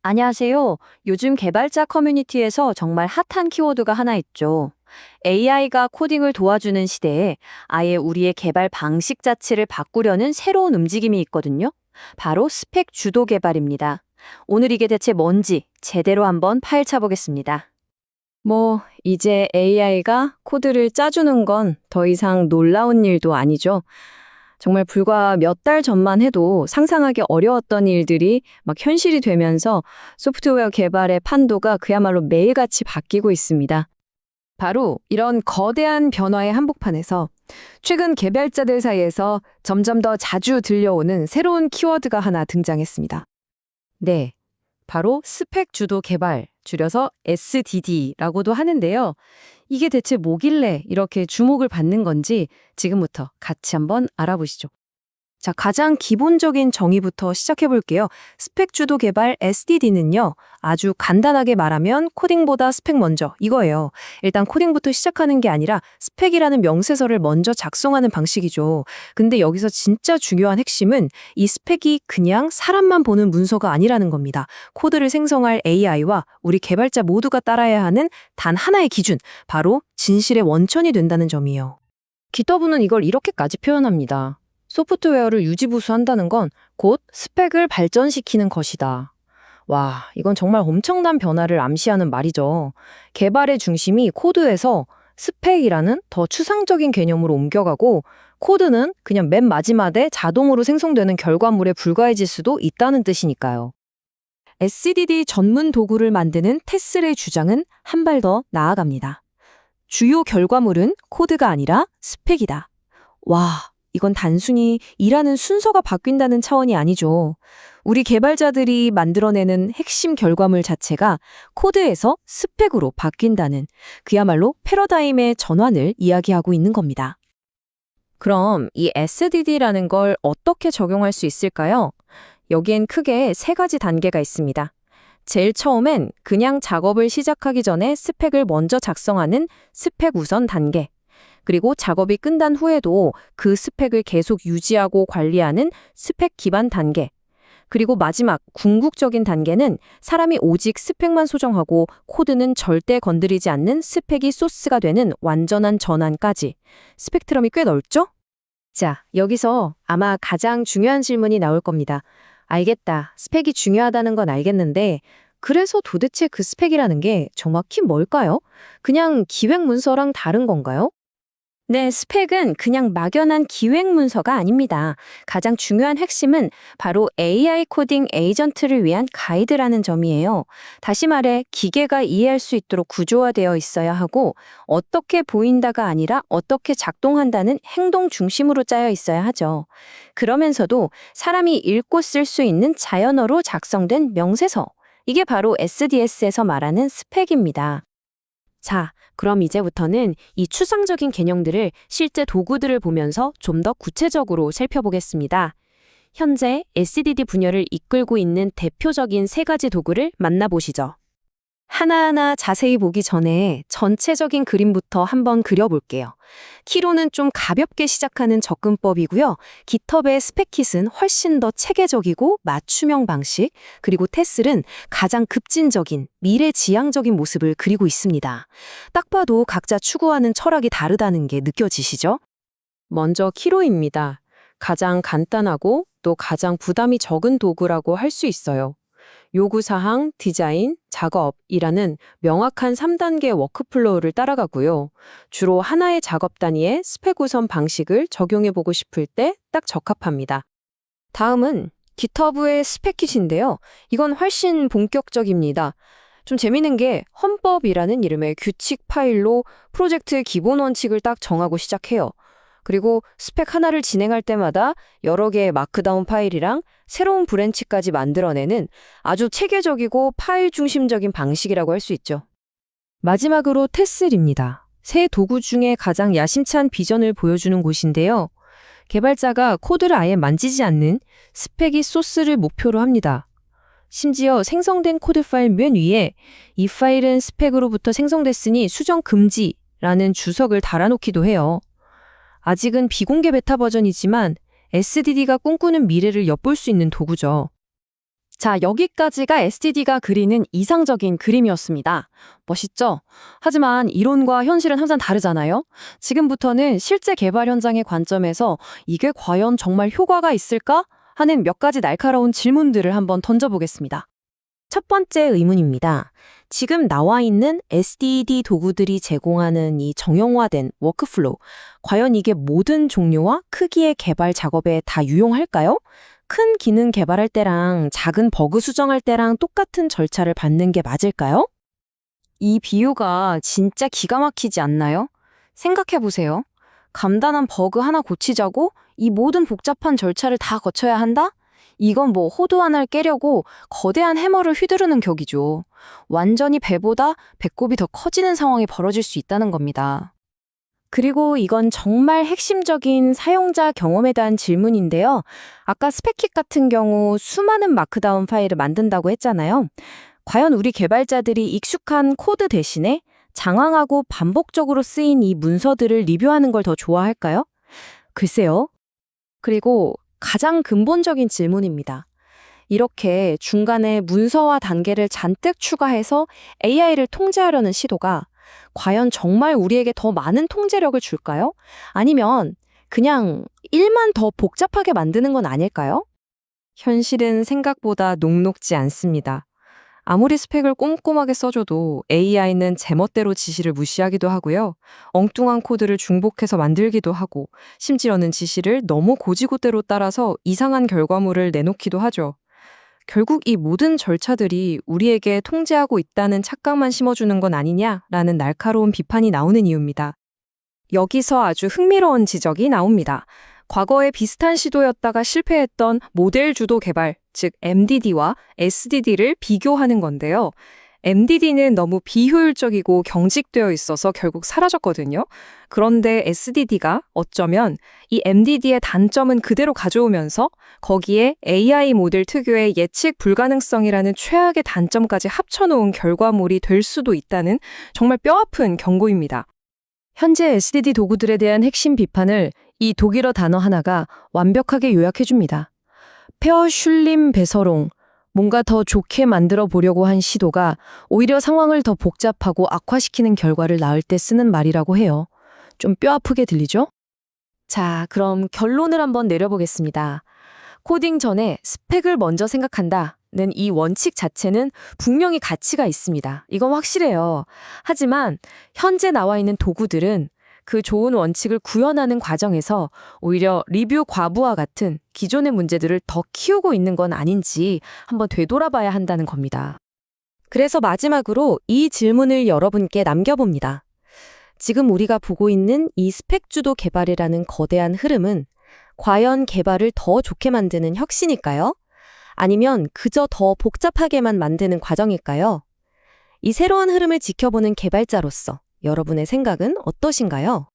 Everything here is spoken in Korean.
안녕하세요. 요즘 개발자 커뮤니티에서 정말 핫한 키워드가 하나 있죠. AI가 코딩을 도와주는 시대에 아예 우리의 개발 방식 자체를 바꾸려는 새로운 움직임이 있거든요. 바로 스펙 주도 개발입니다. 오늘 이게 대체 뭔지 제대로 한번 파헤쳐 보겠습니다. 이제 AI가 코드를 짜주는 건 더 이상 놀라운 일도 아니죠. 정말 불과 몇 달 전만 해도 상상하기 어려웠던 일들이 막 현실이 되면서 소프트웨어 개발의 판도가 그야말로 매일같이 바뀌고 있습니다. 바로 이런 거대한 변화의 한복판에서 최근 개발자들 사이에서 점점 더 자주 들려오는 새로운 키워드가 하나 등장했습니다. 네, 바로 스펙 주도 개발, 줄여서 SDD라고도 하는데요. 이게 대체 뭐길래 이렇게 주목을 받는 건지 지금부터 같이 한번 알아보시죠. 자, 가장 기본적인 정의부터 시작해 볼게요. 스펙 주도 개발 SDD는요, 아주 간단하게 말하면 코딩보다 스펙 먼저 이거예요. 일단 코딩부터 시작하는 게 아니라 스펙이라는 명세서를 먼저 작성하는 방식이죠. 근데 여기서 진짜 중요한 핵심은 이 스펙이 그냥 사람만 보는 문서가 아니라는 겁니다. 코드를 생성할 AI와 우리 개발자 모두가 따라야 하는 단 하나의 기준, 바로 진실의 원천이 된다는 점이에요. GitHub는 이걸 이렇게까지 표현합니다. 소프트웨어를 유지보수한다는 건 곧 스펙을 발전시키는 것이다. 와, 이건 정말 엄청난 변화를 암시하는 말이죠. 개발의 중심이 코드에서 스펙이라는 더 추상적인 개념으로 옮겨가고 코드는 그냥 맨 마지막에 자동으로 생성되는 결과물에 불과해질 수도 있다는 뜻이니까요. SDD 전문 도구를 만드는 테슬의 주장은 한 발 더 나아갑니다. 주요 결과물은 코드가 아니라 스펙이다. 와, 이건 단순히 일하는 순서가 바뀐다는 차원이 아니죠. 우리 개발자들이 만들어내는 핵심 결과물 자체가 코드에서 스펙으로 바뀐다는 그야말로 패러다임의 전환을 이야기하고 있는 겁니다. 그럼 이 SDD라는 걸 어떻게 적용할 수 있을까요? 여기엔 크게 세 가지 단계가 있습니다. 제일 처음엔 그냥 작업을 시작하기 전에 스펙을 먼저 작성하는 스펙 우선 단계. 그리고 작업이 끝난 후에도 그 스펙을 계속 유지하고 관리하는 스펙 기반 단계. 그리고 마지막 궁극적인 단계는 사람이 오직 스펙만 소정하고 코드는 절대 건드리지 않는 스펙이 소스가 되는 완전한 전환까지. 스펙트럼이 꽤 넓죠? 자, 여기서 아마 가장 중요한 질문이 나올 겁니다. 알겠다. 스펙이 중요하다는 건 알겠는데 그래서 도대체 그 스펙이라는 게 정확히 뭘까요? 그냥 기획 문서랑 다른 건가요? 네, 스펙은 그냥 막연한 기획 문서가 아닙니다. 가장 중요한 핵심은 바로 AI 코딩 에이전트를 위한 가이드라는 점이에요. 다시 말해, 기계가 이해할 수 있도록 구조화되어 있어야 하고, 어떻게 보인다가 아니라 어떻게 작동한다는 행동 중심으로 짜여 있어야 하죠. 그러면서도 사람이 읽고 쓸 수 있는 자연어로 작성된 명세서. 이게 바로 SDS에서 말하는 스펙입니다. 자, 그럼 이제부터는 이 추상적인 개념들을 실제 도구들을 보면서 좀 더 구체적으로 살펴보겠습니다. 현재 SDD 분야를 이끌고 있는 대표적인 세 가지 도구를 만나보시죠. 하나하나 자세히 보기 전에 전체적인 그림부터 한번 그려볼게요. 키로는 좀 가볍게 시작하는 접근법이고요. 깃허브의 스펙킷은 훨씬 더 체계적이고 맞춤형 방식, 그리고 테슬은 가장 급진적인 미래지향적인 모습을 그리고 있습니다. 딱 봐도 각자 추구하는 철학이 다르다는 게 느껴지시죠? 먼저 키로입니다. 가장 간단하고 또 가장 부담이 적은 도구라고 할 수 있어요. 요구사항, 디자인, 작업이라는 명확한 3단계 워크플로우를 따라가고요. 주로 하나의 작업 단위에 스펙 우선 방식을 적용해보고 싶을 때 딱 적합합니다. 다음은 깃허브의 스펙킷인데요. 이건 훨씬 본격적입니다. 좀 재밌는 게 헌법이라는 이름의 규칙 파일로 프로젝트의 기본 원칙을 딱 정하고 시작해요. 그리고 스펙 하나를 진행할 때마다 여러 개의 마크다운 파일이랑 새로운 브랜치까지 만들어내는 아주 체계적이고 파일 중심적인 방식이라고 할 수 있죠. 마지막으로 테슬입니다. 새 도구 중에 가장 야심찬 비전을 보여주는 곳인데요. 개발자가 코드를 아예 만지지 않는 스펙이 소스를 목표로 합니다. 심지어 생성된 코드 파일 맨 위에 이 파일은 스펙으로부터 생성됐으니 수정 금지라는 주석을 달아놓기도 해요. 아직은 비공개 베타 버전이지만 SDD가 꿈꾸는 미래를 엿볼 수 있는 도구죠. 자, 여기까지가 SDD가 그리는 이상적인 그림이었습니다. 멋있죠? 하지만 이론과 현실은 항상 다르잖아요? 지금부터는 실제 개발 현장의 관점에서 이게 과연 정말 효과가 있을까? 하는 몇 가지 날카로운 질문들을 한번 던져보겠습니다. 첫 번째 의문입니다. 지금 나와 있는 SDD 도구들이 제공하는 이 정형화된 워크플로우, 과연 이게 모든 종류와 크기의 개발 작업에 다 유용할까요? 큰 기능 개발할 때랑 작은 버그 수정할 때랑 똑같은 절차를 밟는 게 맞을까요? 이 비유가 진짜 기가 막히지 않나요? 생각해보세요. 간단한 버그 하나 고치자고 이 모든 복잡한 절차를 다 거쳐야 한다? 이건 뭐 호두 하나를 깨려고 거대한 해머를 휘두르는 격이죠. 완전히 배보다 배꼽이 더 커지는 상황이 벌어질 수 있다는 겁니다. 그리고 이건 정말 핵심적인 사용자 경험에 대한 질문인데요. 아까 스펙킷 같은 경우 수많은 마크다운 파일을 만든다고 했잖아요. 과연 우리 개발자들이 익숙한 코드 대신에 장황하고 반복적으로 쓰인 이 문서들을 리뷰하는 걸 더 좋아할까요? 글쎄요. 그리고 가장 근본적인 질문입니다. 이렇게 중간에 문서와 단계를 잔뜩 추가해서 AI를 통제하려는 시도가 과연 정말 우리에게 더 많은 통제력을 줄까요? 아니면 그냥 일만 더 복잡하게 만드는 건 아닐까요? 현실은 생각보다 녹록지 않습니다. 아무리 스펙을 꼼꼼하게 써줘도 AI는 제멋대로 지시를 무시하기도 하고요. 엉뚱한 코드를 중복해서 만들기도 하고, 심지어는 지시를 너무 고지고대로 따라서 이상한 결과물을 내놓기도 하죠. 결국 이 모든 절차들이 우리에게 통제하고 있다는 착각만 심어주는 건 아니냐라는 날카로운 비판이 나오는 이유입니다. 여기서 아주 흥미로운 지적이 나옵니다. 과거에 비슷한 시도였다가 실패했던 모델 주도 개발, 즉 MDD와 SDD를 비교하는 건데요. MDD는 너무 비효율적이고 경직되어 있어서 결국 사라졌거든요. 그런데 SDD가 어쩌면 이 MDD의 단점은 그대로 가져오면서 거기에 AI 모델 특유의 예측 불가능성이라는 최악의 단점까지 합쳐놓은 결과물이 될 수도 있다는 정말 뼈아픈 경고입니다. 현재 SDD 도구들에 대한 핵심 비판을 이 독일어 단어 하나가 완벽하게 요약해줍니다. 페어슐림 베서롱, 뭔가 더 좋게 만들어 보려고 한 시도가 오히려 상황을 더 복잡하고 악화시키는 결과를 낳을 때 쓰는 말이라고 해요. 좀 뼈아프게 들리죠? 자, 그럼 결론을 한번 내려보겠습니다. 코딩 전에 스펙을 먼저 생각한다는 이 원칙 자체는 분명히 가치가 있습니다. 이건 확실해요. 하지만 현재 나와 있는 도구들은 그 좋은 원칙을 구현하는 과정에서 오히려 리뷰 과부하 같은 기존의 문제들을 더 키우고 있는 건 아닌지 한번 되돌아봐야 한다는 겁니다. 그래서 마지막으로 이 질문을 여러분께 남겨봅니다. 지금 우리가 보고 있는 이 스펙 주도 개발이라는 거대한 흐름은 과연 개발을 더 좋게 만드는 혁신일까요? 아니면 그저 더 복잡하게만 만드는 과정일까요? 이 새로운 흐름을 지켜보는 개발자로서 여러분의 생각은 어떠신가요?